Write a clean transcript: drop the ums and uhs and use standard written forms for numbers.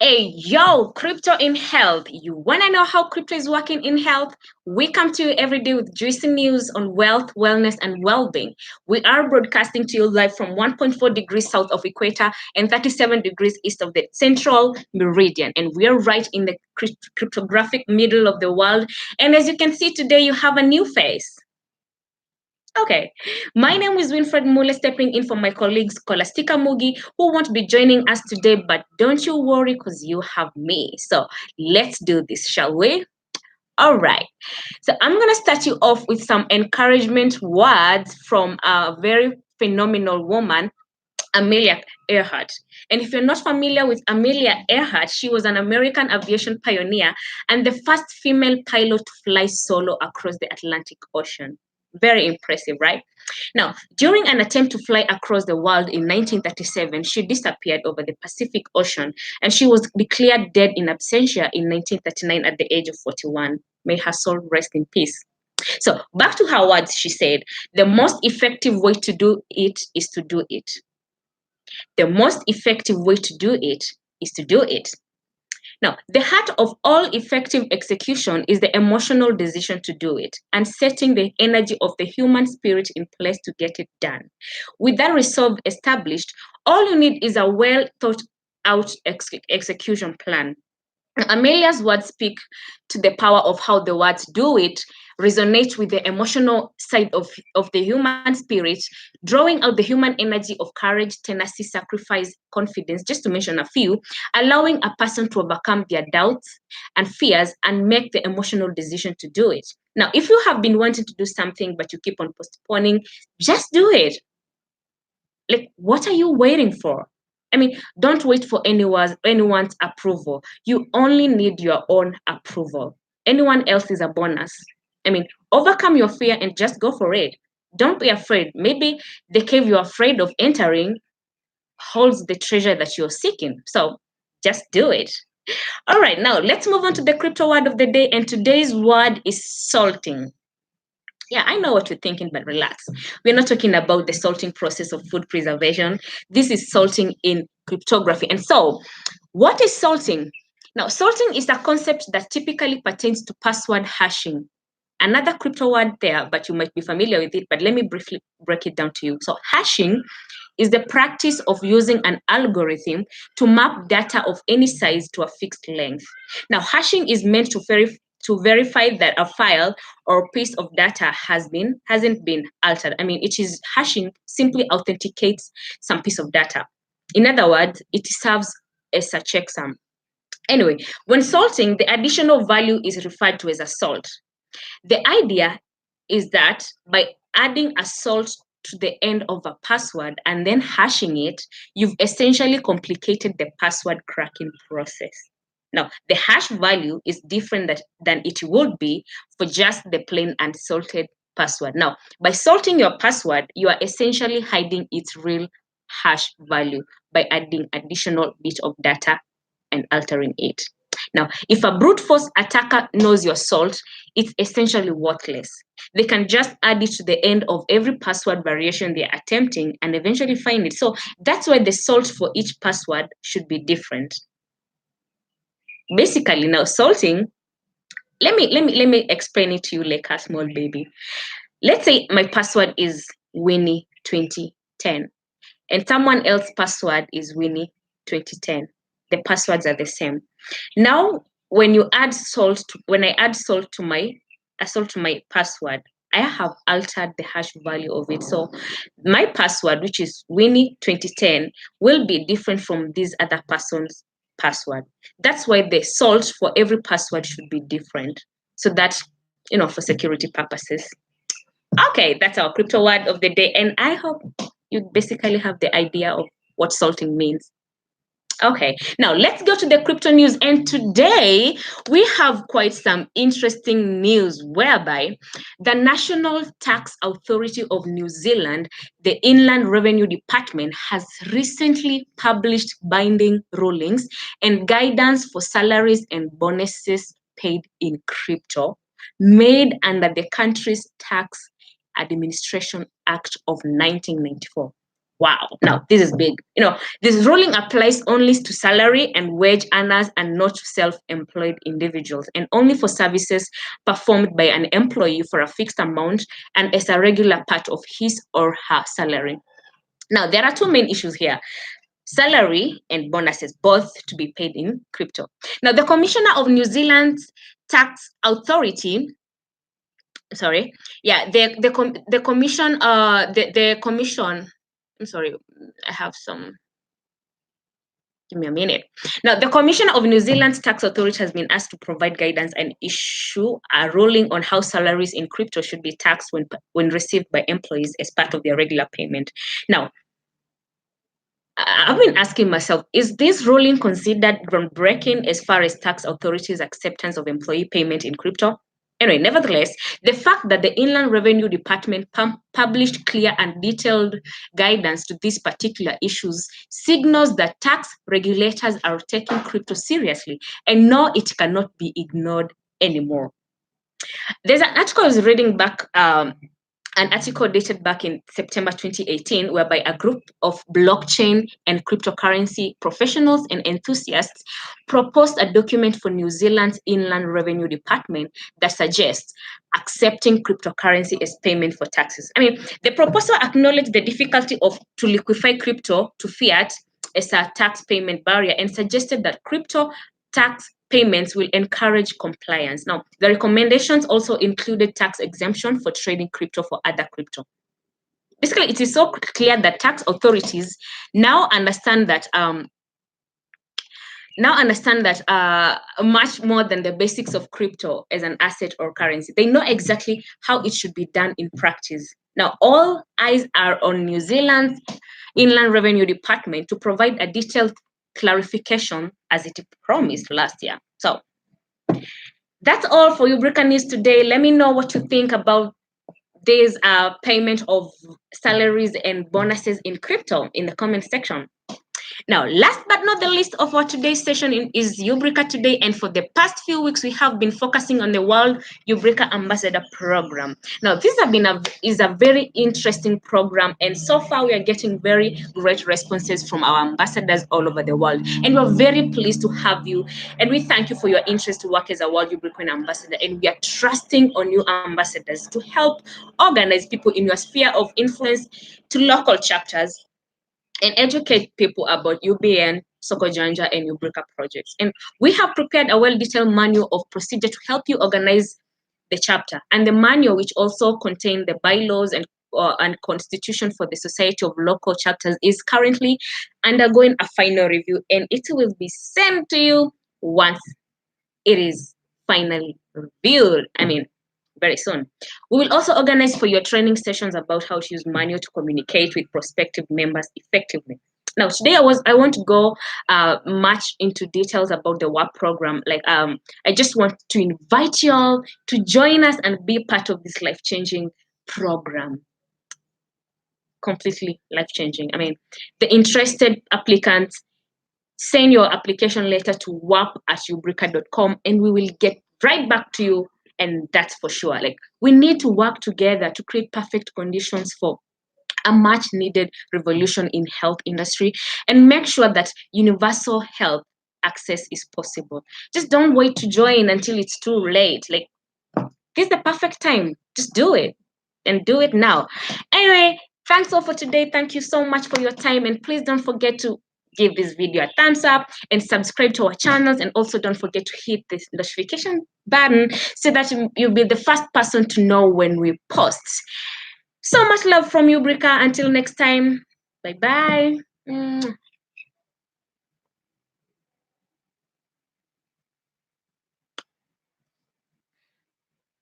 Hey, yo, crypto in health. You want to know how crypto is working in health? We come to you every day with juicy news on wealth, wellness, and well being. We are broadcasting to you live from 1.4 degrees south of equator and 37 degrees east of the central meridian. And we are right in the cryptographic middle of the world. And as you can see today, you have a new face. Okay, my name is Winfred Mule, stepping in for my colleague Scholastica Mugi, who won't be joining us today, but don't you worry because you have me. So let's do this, shall we? All right. So I'm going to start you off with some encouragement words from a very phenomenal woman, Amelia Earhart. And if you're not familiar with Amelia Earhart, she was an American aviation pioneer and the first female pilot to fly solo across the Atlantic Ocean. Very impressive, right? Now, during an attempt to fly across the world in 1937, she disappeared over the Pacific Ocean and she was declared dead in absentia in 1939 at the age of 41. May her soul rest in peace. So, back to her words, she said, the most effective way to do it is to do it. The most effective way to do it is to do it. Now, the heart of all effective execution is the emotional decision to do it and setting the energy of the human spirit in place to get it done. With that resolve established, all you need is a well thought out execution plan. Amelia's words speak to the power of how the words do it resonate with the emotional side of the human spirit, drawing out the human energy of courage, tenacity, sacrifice, confidence, just to mention a few, allowing a person to overcome their doubts and fears and make the emotional decision to do it. Now, if you have been wanting to do something but you keep on postponing, just do it. Like, what are you waiting for? I mean, don't wait for anyone's approval. You only need your own approval. Anyone else is a bonus. I mean, overcome your fear and just go for it. Don't be afraid. Maybe the cave you're afraid of entering holds the treasure that you're seeking. So just do it. All right, now let's move on to the crypto word of the day. And today's word is salting. Yeah, I know what you're thinking, but relax. We're not talking about the salting process of food preservation. This is salting in cryptography. And so, what is salting? Now, salting is a concept that typically pertains to password hashing. Another crypto word there, but you might be familiar with it, but let me briefly break it down to you. So, hashing is the practice of using an algorithm to map data of any size to a fixed length. Now, hashing is meant to verify that a file or piece of data hasn't been altered. I mean, it is hashing simply authenticates some piece of data. In other words, it serves as a checksum. Anyway, when salting, the additional value is referred to as a salt. The idea is that by adding a salt to the end of a password and then hashing it, you've essentially complicated the password cracking process. Now, the hash value is different than it would be for just the plain unsalted password. Now, by salting your password, you are essentially hiding its real hash value by adding additional bit of data and altering it. Now, if a brute force attacker knows your salt, it's essentially worthless. They can just add it to the end of every password variation they're attempting and eventually find it. So that's why the salt for each password should be different. Basically, now salting, let me explain it to you like a small baby. Let's say my password is Winnie 2010 and someone else's password is Winnie 2010. The passwords are the same. Now, when I add salt to my password, I have altered the hash value of it. So my password, which is Winnie 2010, will be different from this other person's password. That's why the salt for every password should be different. So that, for security purposes. Okay, that's our crypto word of the day. And I hope you basically have the idea of what salting means. Okay, now let's go to the crypto news. And today we have quite some interesting news whereby the National Tax Authority of New Zealand, the Inland Revenue Department, has recently published binding rulings and guidance for salaries and bonuses paid in crypto made under the country's Tax Administration Act of 1994. Wow. Now, this is big. This ruling applies only to salary and wage earners and not to self-employed individuals, and only for services performed by an employee for a fixed amount and as a regular part of his or her salary. Now, there are two main issues here: salary and bonuses, both to be paid in crypto. Now, the Commissioner of New Zealand's Tax Authority, sorry, yeah, the commission, the commission. I'm sorry, I have some. Give me a minute. Now, the Commissioner of New Zealand's Tax Authority has been asked to provide guidance and issue a ruling on how salaries in crypto should be taxed when received by employees as part of their regular payment. Now, I've been asking myself, is this ruling considered groundbreaking as far as tax authorities' acceptance of employee payment in crypto? Anyway, nevertheless, the fact that the Inland Revenue Department published clear and detailed guidance to these particular issues signals that tax regulators are taking crypto seriously, and no, it cannot be ignored anymore. There's an article I was reading back, an article dated back in September 2018, whereby a group of blockchain and cryptocurrency professionals and enthusiasts proposed a document for New Zealand's Inland Revenue Department that suggests accepting cryptocurrency as payment for taxes. I mean, the proposal acknowledged the difficulty to liquefy crypto to fiat as a tax payment barrier and suggested that crypto tax payments will encourage compliance. Now, the recommendations also included tax exemption for trading crypto for other crypto. Basically, it is so clear that tax authorities now understand that much more than the basics of crypto as an asset or currency. They know exactly how it should be done in practice. Now, all eyes are on New Zealand's Inland Revenue Department to provide a detailed clarification as it promised last year. So that's all for Ubrica News today. Let me know what you think about this payment of salaries and bonuses in crypto in the comment section. Now, last but not the least of our today's session is Ubrica Today, and for the past few weeks we have been focusing on the World Ubricoin Ambassador Program. Now, this is a very interesting program, and so far we are getting very great responses from our ambassadors all over the world, and we're very pleased to have you, and we thank you for your interest to work as a World Ubricoin Ambassador, and we are trusting on you ambassadors to help organize people in your sphere of influence to local chapters and educate people about UBN, Sokojanja, and Ubrica projects. And we have prepared a well-detailed manual of procedure to help you organize the chapter. And the manual, which also contains the bylaws and constitution for the Society of Local Chapters, is currently undergoing a final review, and it will be sent to you once it is finally reviewed. I mean, very soon. We will also organize for your training sessions about how to use manual to communicate with prospective members effectively. Now, today I want to go much into details about the WAP program. I just want to invite you all to join us and be part of this life-changing program. Completely life-changing. I mean, the interested applicants, send your application letter to wuap@ubrica.com and we will get right back to you. And that's for sure. We need to work together to create perfect conditions for a much needed revolution in health industry and make sure that universal health access is possible. Just don't wait to join until it's too late. This is the perfect time. Just do it and do it now. Anyway, thanks all for today. Thank you so much for your time, and please don't forget to give this video a thumbs up and subscribe to our channels, and also don't forget to hit this notification button so that you'll be the first person to know when we post. So much love from Ubrica. Until next time, bye bye.